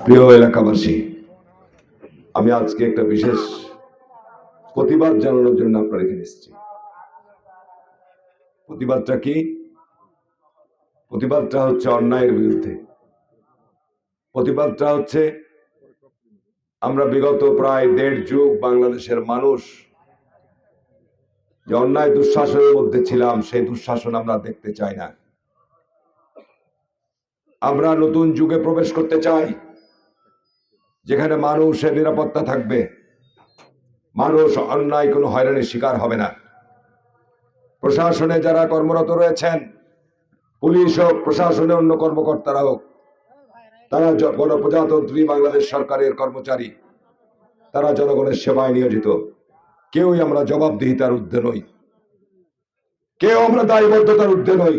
প্রিয় এলাকাবাসী, আমি আজকে একটা বিশেষ প্রতিবাদ জানানোর জন্য আপনার এখানে এসেছি। প্রতিবাদটা কি? প্রতিবাদটা হচ্ছে অন্যায়ের বিরুদ্ধে। প্রতিবাদটা হচ্ছে আমরা বিগত প্রায় 1.5 যুগ বাংলাদেশের মানুষ যে অন্যায় দুঃশাসনের মধ্যে ছিলাম, সেই দুঃশাসন আমরা দেখতে চাই না। আমরা নতুন যুগে প্রবেশ করতে চাই, যেখানে মানুষের নিরাপত্তা থাকবে, মানুষ অন্যায় কোনো হয়রানির শিকার হবে না। প্রশাসনে যারা কর্মরত রয়েছেন, পুলিশ হোক, প্রশাসনে অন্য কর্মকর্তারা হোক, তারা গণপ্রজাতন্ত্রী বাংলাদেশ সরকারের কর্মচারী, তারা জনগণের সেবায় নিয়োজিত। কেউই আমরা জবাবদিহিতার ঊর্ধ্বে নই, কেউ আমরা দায়বদ্ধতার ঊর্ধ্বে নই।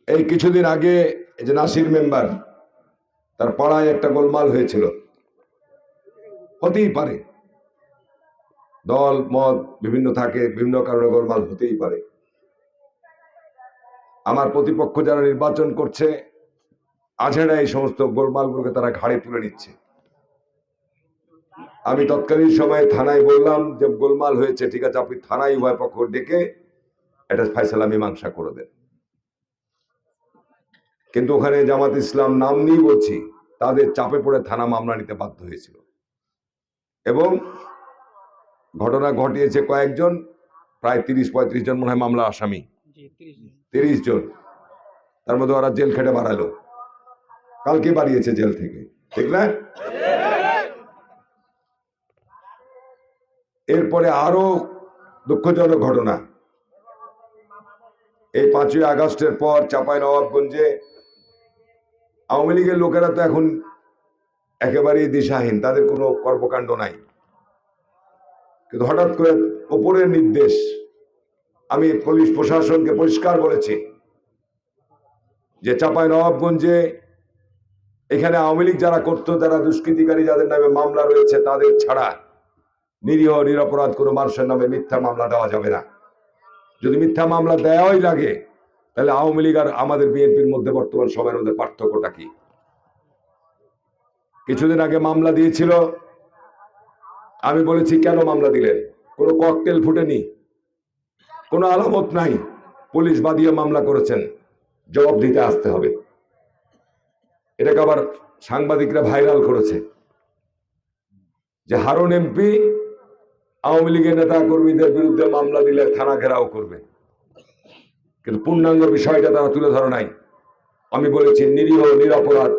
এই কিছুদিন আগে এই যে নাসির মেম্বার, তার পাড়ায় একটা গোলমাল হয়েছিল। হতেই পারে, দল মত বিভিন্ন থাকে, বিভিন্ন কারণে গোলমাল হতেই পারে। আমার প্রতিপক্ষ যারা নির্বাচন করছে, আজেরা এই সমস্ত গোলমালগুলোকে তারা ঘাড়ে তুলে নিচ্ছে। আমি তৎকালীন সময়ে থানায় বললাম যে গোলমাল হয়েছে, ঠিক আছে, আপনি থানায় উভয় পক্ষ ডেকে এটা ফয়সালা মীমাংসা করে দেন। কিন্তু ওখানে জামাত ইসলাম নাম নিয়ে বলছি, তাদের চাপে পড়ে থানা মামলা নিতে বাধ্য হয়েছিল এবং ঘটনা ঘটিয়েছে কয়েকজন, প্রায় 30-35 জন মনে হয় মামলা আসামি, 30 জন। তার মধ্যে ওরা জেল খেটে বাড়ালো, কালকে বাড়িয়েছে জেল থেকে, ঠিক না? এরপরে আরো দুঃখজনক ঘটনা, এই 5ই আগস্টের পর চাঁপাইনবাবগঞ্জে আওয়ামী লীগের লোকেরা তো এখন একেবারেই দিশাহীন, তাদের কোনো কর্মকাণ্ড নাই। কিন্তু হঠাৎ করে উপরের নির্দেশ, আমি পুলিশ প্রশাসনকে পরিষ্কার বলেছি যে চাঁপাইনবাবগঞ্জে এখানে আওয়ামী লীগ যারা করতো, যারা দুষ্কৃতিকারী যাদের নামে মামলা রয়েছে, তাদের ছাড়া নিরীহ নিরপরাধ কোনো মানুষের নামে মিথ্যা মামলা দেওয়া যাবে না। যদি মিথ্যা মামলা দেওয়াই লাগে, তাহলে আওয়ামী লীগ আর আমাদের বিএনপির মধ্যে বর্তমান সময়ের মধ্যে পার্থক্যটা কি? কিছুদিন আগে মামলা দিয়েছিল, আমি বলেছি কেন মামলা দিলেন? কোনো ককটেল ফুটেনি, কোনো আলামত নাই, পুলিশ বাদিয়ে মামলা করেছেন, জবাব দিতে আসতে হবে। এটাকে আবার সাংবাদিকরা ভাইরাল করেছে যে হারুন এমপি আওয়ামী লীগের নেতা কর্মীদের বিরুদ্ধে মামলা দিলে থানা ঘেরাও করবে, কিন্তু পূর্ণাঙ্গ বিষয়টা তারা তুলে ধরে নাই। আমি বলেছি নিরীহ নিরপরাধ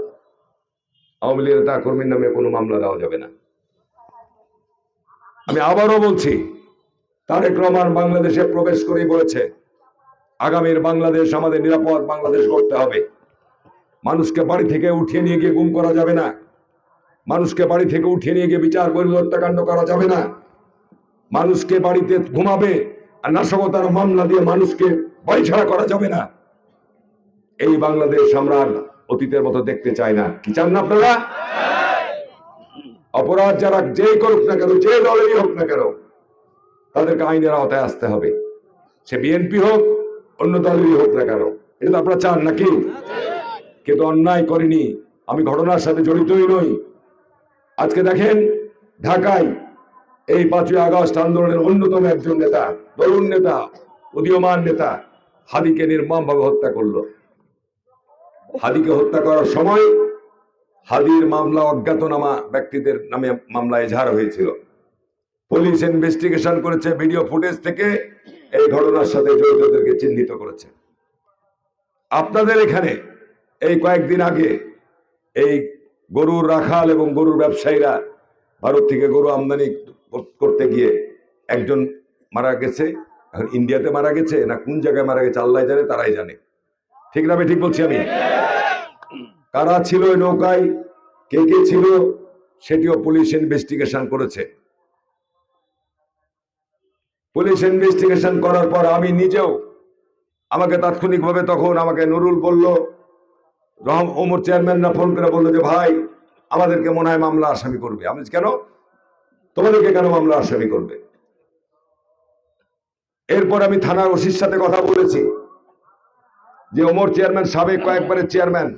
আওয়ামী লীগের নেতা কর্মীর নামে কোনো মামলা দেওয়া যাবে না। আমি আবারও বলছি, তারেক রহমান বাংলাদেশে প্রবেশ করেই বলেছে আগামীর বাংলাদেশ আমাদের নিরাপদ বাংলাদেশ করতে হবে। মানুষকে বাড়ি থেকে উঠিয়ে নিয়ে গিয়ে গুম করা যাবে না, মানুষকে বাড়ি থেকে উঠিয়ে নিয়ে গিয়ে বিচার হত্যাকাণ্ড করা যাবে না, মানুষকে বাড়িতে ঘুমাবে আর নাশকতার মামলা দিয়ে মানুষকে বাড়ি ছাড়া করা যাবে না। এই বাংলাদেশ আমরা অতীতের মতো দেখতে চাই না। কি চান না আপনারা? অপরাধ যারা যেই করুক না কেন, যে দলেরই হোক না কেন, তাদেরকে আইনের আওতায় আসতে হবে, সে বিএনপি হোক, অন্য দলেরই হোক না কেন। এটা তো আপনারা চান নাকি? কিন্তু অন্যায় করিনি, আমি ঘটনার সাথে জড়িতই নই। আজকে দেখেন ঢাকায় এই 5ই আগস্ট আন্দোলনের অন্যতম একজন নেতা, তরুণ নেতা, উদীয়মান নেতা হাদিকে নির্মমভাবে হত্যা করলো। হাদিকে হত্যা করার সময় হাদির মামলা অজ্ঞাতনামা ব্যক্তিদের নামে মামলা এজাহার হয়েছিল। পুলিশ ইনভেস্টিগেশন করেছে, ভিডিও ফুটেজ থেকে এই ঘটনার সাথে জড়িতদেরকে চিহ্নিত করেছে। আপনাদের এখানে এই কয়েকদিন আগে এই গরুর রাখাল এবং গরুর ব্যবসায়ীরা ভারত থেকে গরু আমদানি করতে গিয়ে একজন মারা গেছে। এখন ইন্ডিয়াতে মারা গেছে না কোন জায়গায় মারা গেছে আল্লাহ জানে, তারাই জানে। ঠিক না? ঠিক বলছি আমি? কারা ছিল ওই নৌকায়, কে কে ছিল, সেটিও পুলিশ ইনভেস্টিগেশন করেছে। পুলিশ ইনভেস্টিগেশন করার পর আমি নিজেও, আমাকে তাৎক্ষণিকভাবে তখন আমাকে নুরুল বলল, ওমর চেয়ারম্যানরা ফোন করে বললো যে ভাই আমাদেরকে মনে হয় মামলা আসামি করবে। আমি কেন, তোমাদেরকে কেন মামলা আসামি করবে? এরপর আমি থানার ওসির সাথে কথা বলেছি, যে ওমর চেয়ারম্যান, সাবেক কয়েকবারের চেয়ারম্যান,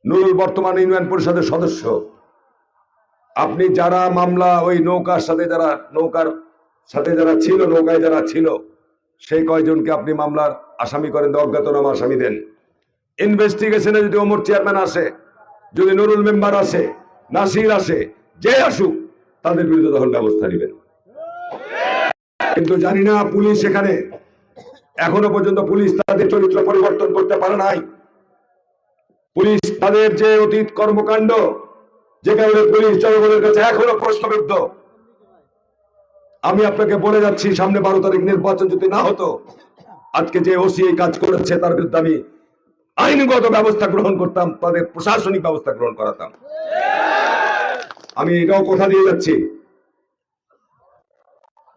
নুরুল বর্তমান ইউনিয়ন পরিষদের সদস্য, আপনি যারা মামলা ওই নৌকার সাথে যারা ছিল, নৌকায় যারা ছিল, সেই কয়জনকে আপনি মামলার আসামি করেন, অজ্ঞাতনামা আসামি দেন। ইনভেস্টিগেশনে যদি ওমর চেয়ারম্যান আসে, যদি নুরুল মেম্বার আসে, নাসির আসে, যে আসুক, তাদের বিরুদ্ধে তখন ব্যবস্থা নেবেন। কিন্তু জানি না পুলিশ এখানে এখনো পর্যন্ত পুলিশ তাদের চরিত্র পরিবর্তন করতে পারে নাই। পুলিশ তাদের যে অতীত কর্মকাণ্ড, যে কারণে পুলিশ জনগণের কাছে এখনো প্রশ্নবিদ্ধ। আমি আপনাকে বলে যাচ্ছি, সামনে 12 তারিখ নির্বাচন যদি না হতো, আজকে যে ওসি এই কাজ করেছে তার বিরুদ্ধে আমি আইনগত ব্যবস্থা গ্রহণ করতাম, তাদের প্রশাসনিক ব্যবস্থা গ্রহণ করাতাম। আমি এটাও কথা দিয়ে যাচ্ছি,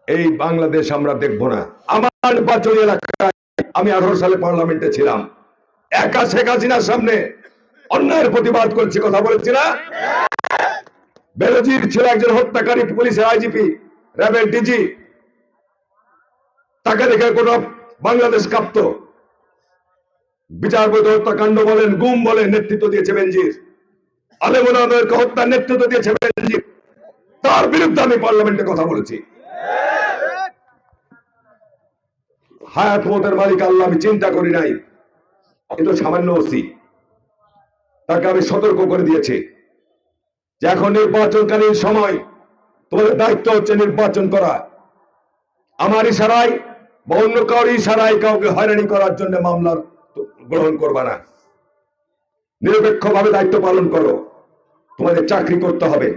এই বাংলাদেশ আমরা দেখব না। আমার নির্বাচনী এলাকায় আমি 18 সালে পার্লামেন্টে ছিলাম, একা শেখ হাসিনার সামনে অন্যায়ের প্রতিবাদ করছি, কথা বলেছি না? বেনজির ছিল একজন হত্যাকারী, পুলিশের আইজিপি, র্যাবের ডিজি, তাকে দেখে কোন বাংলাদেশ কাঁপত? বিচারপতি হত্যাকাণ্ড বলেন, গুম বলেন, নেতৃত্ব দিয়েছে বেনজির। আলেমুলামাদেরকে হত্যার নেতৃত্ব দিয়েছে বেনজির। তার বিরুদ্ধে আমি পার্লামেন্টে কথা বলেছি। হায়াত মতের মালিক আল্লাহ, আমি চিন্তা করি নাই, কিন্তু সামান্য ওসি, তাকে আমি সতর্ক করে দিয়েছি যে এখন নির্বাচনকালীন সময় তোমাদের দায়িত্ব হচ্ছে নির্বাচন করা। আমার ইশারায় বা অন্য কারোর ইশারায় কাউকে হয়রানি করার জন্য মামলার গ্রহণ করবা না। নিরপেক্ষভাবে দায়িত্ব পালন করো, তোমাদের চাকরি করতে হবে।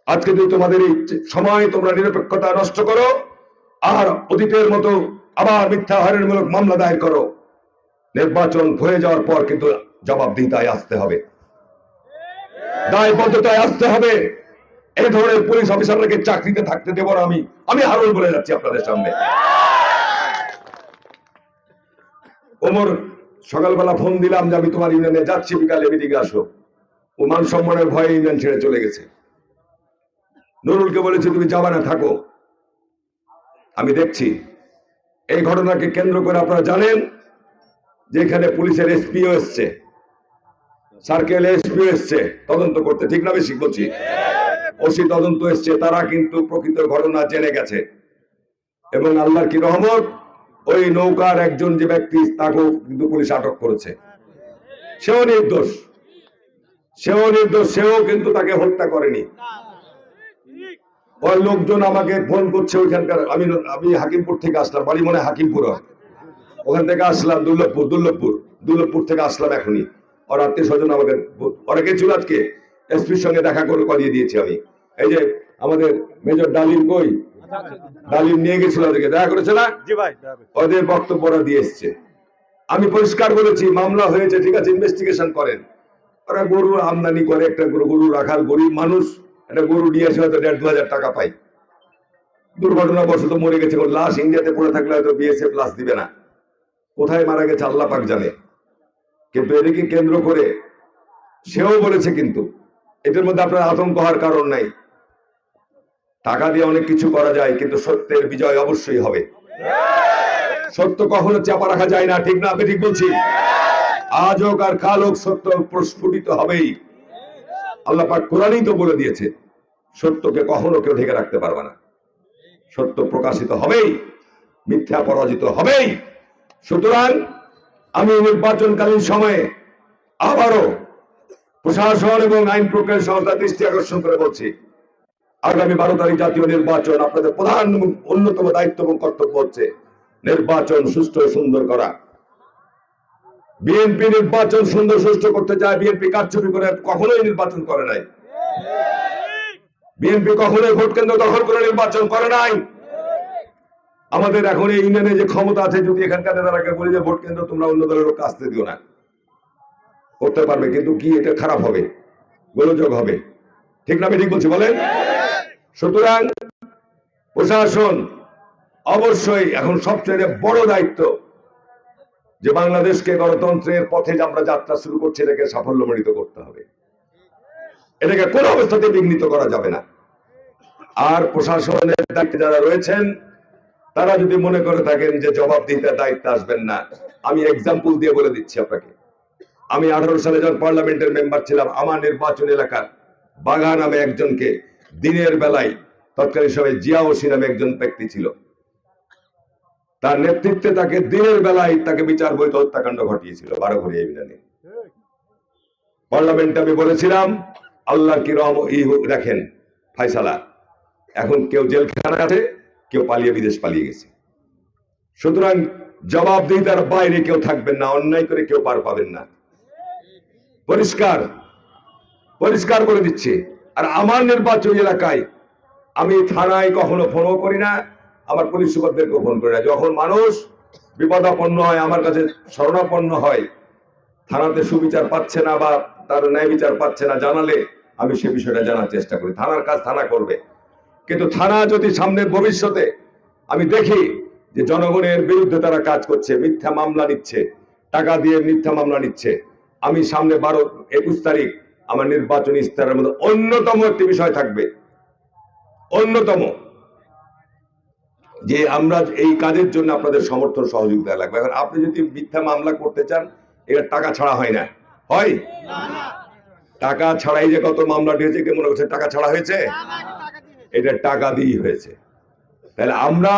আজকে যদি তোমাদের এই সময় তোমরা নিরপেক্ষতা নষ্ট করো আর অতীতের মতো আবার মিথ্যা হয়রানিমূলক মামলা দায়ের করো, নির্বাচন হয়ে যাওয়ার পর কিন্তু জবাবদিহিতায় আসতে হবে, দায়বদ্ধতায় আসতে হবে। এই ধরনের পুলিশ অফিসারকে চাকরিতে থাকতে দেব না আমি হারুন বলে যাচ্ছি আপনাদের সামনে। ওমর সকালবেলা ফোন দিলাম যে আমি তোমার ইউনিয়নে যাচ্ছি, বিকালে মিটিংয়ে আসো। ও মান সম্মানের ভয়ে ইউনিয়ন ছেড়ে চলে গেছে। নুরুলকে বলেছি তুমি যাবা না, থাকো, আমি দেখছি। এই ঘটনাকে কেন্দ্র করে আপনারা জানেন যে এখানে পুলিশের এসপিও এসছে, সার্কেল এসপিও এসছে তদন্ত করতে, ঠিক না বেশি বলছি? ওসি তদন্ত এসছে, তারা কিন্তু প্রকৃত ঘটনা জেনে গেছে। এবং আল্লাহর কি রহমত, ওই নৌকার একজন যে ব্যক্তি, তাকেও কিন্তু পুলিশ আটক করেছে। সেও নির্দোষ, সেও কিন্তু তাকে হত্যা করেনি। ওই লোকজন আমাকে ফোন করছে ওইখানকার, আমি হাকিমপুর থেকে আসলাম, বাড়ি মনে হাকিমপুর, ওখান থেকে আসলাম দুর্লভপুর থেকে আসলাম এখনই। ওর আত্মীয় স্বজন আমাকে ওরা গেছিল, আজকে এসপির সঙ্গে দেখা করে করিয়ে দিয়েছি আমি। এই যে আমাদের মেজর ডালিম কই, ডালিম নিয়ে গেছিল, ওদেরকে দেখা করেছে না, ওদের বক্তব্যটা দিয়ে এসছে। আমি পরিষ্কার বলেছি মামলা হয়েছে, ঠিক আছে, ইনভেস্টিগেশন করেন। ওরা গরু আমদানি করে, একটা গরু রাখাল গরিব মানুষ, একটা গরু নিয়ে এসে হয়তো 1,500 টাকা পাই, দুর্ঘটনাবশত মরে গেছে, লাশ ইন্ডিয়াতে পড়ে থাকলে হয়তো বিএসএফ লাশ দিবে না, কোথায় মারা গেছে আল্লাহ পাক জানে। কিন্তু এদিকে কেন্দ্র করে সেও বলেছে, কিন্তু এদের মধ্যে আপনার আতঙ্ক হওয়ার কারণ নাই। টাকা দিয়ে অনেক কিছু করা যায়, কিন্তু সত্যের বিজয় অবশ্যই হবে। সত্য কখনো চাপা রাখা যায় না, ঠিক না? আমি ঠিক বলছি? আজ হোক আর কাল হোক সত্য প্রস্ফুটিত হবেই। আল্লাহ পাক কোরআনেই তো বলে দিয়েছে, সত্যকে কখনো কেউ ঢেকে রাখতে পারবে না, সত্য প্রকাশিত হবেই, মিথ্যা পরাজিত হবেই। সুতরাং আমি নির্বাচনকালীন সময়ে আবারও প্রশাসন এবং আইন প্রক্রিয়া সংস্থার দৃষ্টি আকর্ষণ করে বলছি, আগামী 12 তারিখ জাতীয় নির্বাচন, আপনাদের প্রধান অন্যতম দায়িত্ব এবং কর্তব্য হচ্ছে নির্বাচন সুষ্ঠু ও সুন্দর করা। বিএনপি নির্বাচন সুন্দর সুষ্ঠু করতে চায়, বিএনপি কারচুপি করে কখনোই নির্বাচন করে নাই। বিএনপি কখনোই ভোট কেন্দ্র দখল করে নির্বাচন করে নাই। আমাদের এখন এই ইউনিয়নে যে ক্ষমতা আছে, যদি এখানকার নেতারাকে বলি যে ভোট কেন্দ্র তোমরা অন্য দলের লোক আসতে দিও না, করতে পারবে, কিন্তু কি এটা খারাপ হবে, গোলযোগ হবে, ঠিক না? আমি ঠিক বলছি বলেন? সুতরাং প্রশাসন অবশ্যই এখন সবচেয়ে বড় দায়িত্ব যে বাংলাদেশকে গণতন্ত্রের পথে যে আমরা যাত্রা শুরু করছি, এটাকে সাফল্যমণ্ডিত করতে হবে, এটাকে কোনো অবস্থাতে বিঘ্নিত করা যাবে না। আর প্রশাসনের দায়িত্বে যারা রয়েছেন তারা যদি মনে করে থাকেন যে জবাবদিহিতার দায়িত্বে আসবেন না, আমি এক্সাম্পল দিয়ে বলে দিচ্ছি আপনাকে। আমি 18 সালে যখন পার্লামেন্টের মেম্বার ছিলাম, আমার নির্বাচন এলাকার বাঘা নামে একজনকে দিনের বেলায়, তৎকালীন সময় জিয়া ওসি নামে একজন ব্যক্তি ছিল, তার নেতৃত্বে তাকে দিনের বেলায় তাকে বিচার বৈধ হত্যাকাণ্ড ঘটিয়েছিল 12 ঘড়ি অভিযানে। পার্লামেন্টে আমি বলেছিলাম আল্লাহর কি রহম দেখেন ফায়সালা, এখন কেউ জেলখানায় আছে, কেউ পালিয়ে বিদেশ পালিয়ে গেছে। সুতরাং জবাবদিহিতার বাইরে কেউ থাকবেন না, অন্যায় করে কেউ পার পাবেন না। পরিষ্কার পরিষ্কার করে দিচ্ছে। আর আমার নির্বাচনী এলাকায় আমি থানায় কখনো ফোনও করি না, আমার পুলিশ সুপারদেরকেও ফোন করি না। যখন মানুষ বিপদাপন্ন হয়, আমার কাছে শরণাপন্ন হয়, থানাতে সুবিচার পাচ্ছে না বা তার ন্যায় বিচার পাচ্ছে না, জানালে আমি সে বিষয়টা জানার চেষ্টা করি। থানার কাজ থানা করবে, কিন্তু থানা যদি সামনের ভবিষ্যতে আমি দেখি যে জনগণের বিরুদ্ধে তারা কাজ করছে, মিথ্যা মামলা নিচ্ছে, টাকা দিয়ে মিথ্যা মামলা নিচ্ছে, আমি সামনে 12-21 তারিখ আমার নির্বাচনী ইস্তাহারের মধ্যে অন্যতম একটি বিষয় থাকবে, অন্যতম, যে আমরা এই কাজের জন্য আপনাদের সমর্থন সহযোগিতা লাগবে। এখন আপনি যদি মিথ্যা মামলা করতে চান, এটা টাকা ছাড়া হয় না, হয় টাকা ছাড়াই যে কত মামলা হয়েছে, কে মনে করছে টাকা ছাড়া হয়েছে? এটা টাকা দিয়ে হয়েছে। তাহলে আমরা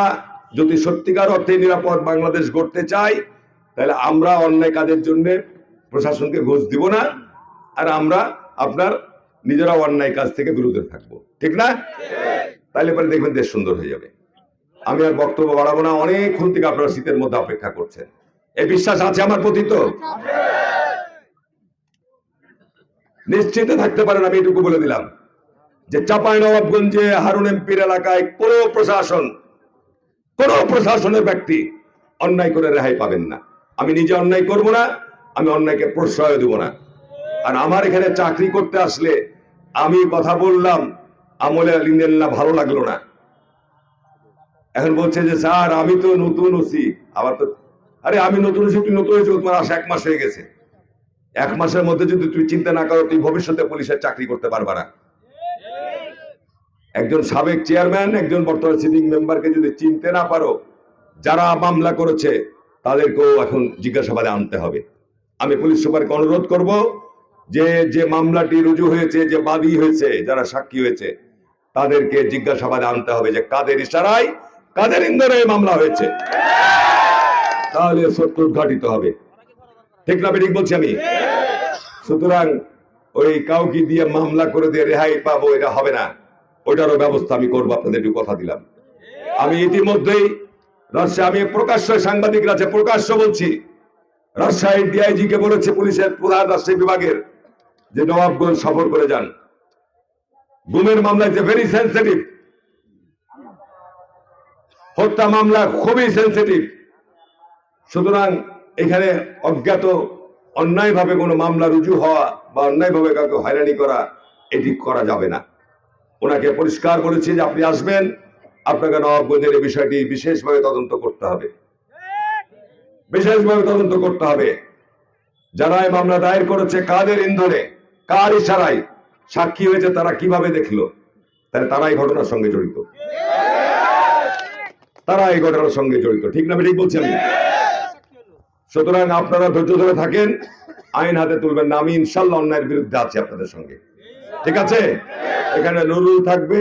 যদি সত্যিকার অর্থে নিরাপদ বাংলাদেশ গড়তে চাই, তাহলে আমরা অন্যায় কাজের জন্য প্রশাসনকে ঘুষ দিব না, আর আমরা আপনার নিজেরা অন্যায় কাজ থেকে বিরত থাকবো, ঠিক না? তাহলে পরে দেখবেন দেশ সুন্দর হয়ে যাবে। আমি আর বক্তব্য বাড়াবো না, অনেকক্ষণ থেকে আপনারা শীতের মধ্যে অপেক্ষা করছেন, এই বিশ্বাস আছে আমার প্রতি তো? নিশ্চিন্তে থাকতে পারেন, আমি এটুকু বলে দিলাম যে চাঁপাইনবাবগঞ্জে হারুন এমপির এলাকায় কোনো প্রশাসনের ব্যক্তি অন্যায় করে রেহাই পাবেন না। আমি নিজে অন্যায় করব না, আমি অন্যায়কে প্রশ্রয় দেব না। আর আমার এখানে চাকরি করতে আসলে আমি কথা বললাম, আমলে না ভালো লাগলো না, এখন বলছে যে স্যার আমি তো নতুন ওসি, আবার তো আরে আমি নতুন ওসি, তুই নতুন হয়েছে, তোমার আসা 1 মাস হয়ে গেছে। 1 মাসের মধ্যে যদি তুই চিন্তা না করো, তুই ভবিষ্যতে পুলিশের চাকরি করতে পারবা না। একজন সাবেক চেয়ারম্যান, একজন বর্তমান সিটিং মেম্বারকে যদি চিনতে না পারো, যারা মামলা করেছে তাদেরকেও এখন জিজ্ঞাসাবাদে আনতে হবে। আমি পুলিশ সুপারকে অনুরোধ করব যে মামলাটি রুজু হয়েছে, যে বাদী হয়েছে, যারা সাক্ষী হয়েছে, তাদেরকে জিজ্ঞাসাবাদে আনতে হবে যে কাদের ইশারায়, কাদের ইন্ধনে মামলা হয়েছে, তাহলে সত্য উদ্ঘাটিত হবে। ঠিক না ঠিক বলছি আমি? সুতরাং ওই কাউকে দিয়ে মামলা করে দিয়ে রেহাই পাবো, এটা হবে না, ওইটারও ব্যবস্থা আমি করবো, আপনাদের একটু কথা দিলাম। আমি ইতিমধ্যেই আমি প্রকাশ্য, সাংবাদিকরা আছে, প্রকাশ্য বলছি, রাজশাহী ডিআইজি কে বলেছে, পুলিশের প্রধান রাজশাহী বিভাগের, যে নবাবগঞ্জ সফর করে যান। গুমের মামলা ইজ ভেরি সেন্সিটিভ, হত্যা মামলা খুবই সেন্সিটিভ। সুতরাং এখানে অজ্ঞাত অন্যায়ভাবে কোনো মামলা রুজু হওয়া বা অন্যায়ভাবে কাউকে হয়রানি করা, এটি করা যাবে না। ওনাকে পরিষ্কার বলেছি যে আপনি আসবেন, আপনাকে নবাবগঞ্জের এই বিষয়টি বিশেষভাবে তদন্ত করতে হবে, বিশেষভাবে তদন্ত করতে হবে। যারা এই মামলা দায়ের করেছে, কাদের ইন্ধনে, কার ইশারায় সাক্ষী হয়েছে, তারা কিভাবে দেখলো, তাহলে তারা এই ঘটনার সঙ্গে জড়িত, তারা এই ঘটনার সঙ্গে জড়িত। ঠিক না ঠিক বলছি আমি? সুতরাং আপনারা ধৈর্য ধরে থাকেন, আইন হাতে তুলবেন না। আমি ইনশাল্লাহ অন্যায়ের বিরুদ্ধে আছি আপনাদের সঙ্গে, ঠিক আছে? এখানে নুরুল থাকবে,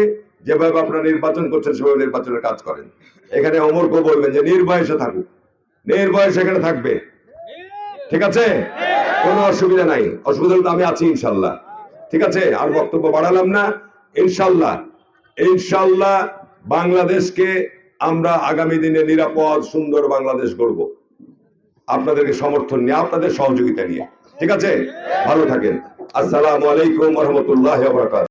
যেভাবে আপনারা নির্বাচন করছেন সেভাবে নির্বাচনের কাজ করেন। এখানে অমরকে বলবেন যে নির্ভয়ে থাকুক, নির্ভয়ে এখানে থাকবে, ঠিক আছে? কোনো অসুবিধা নাই, অসুবিধা হলে আমি আছি ইনশাল্লাহ, ঠিক আছে? আর বক্তব্য বাড়ালাম না। ইনশাল্লাহ ইনশাল্লাহ বাংলাদেশকে আমরা আগামী দিনে নিরাপদ সুন্দর বাংলাদেশ গড়ব, আপনাদেরকে সমর্থন নিয়ে, আপনাদের সহযোগিতা নিয়ে, ঠিক আছে? ভালো থাকেন। আসসালামু আলাইকুম ওয়া রাহমাতুল্লাহি ওয়া বারাকাতুহু।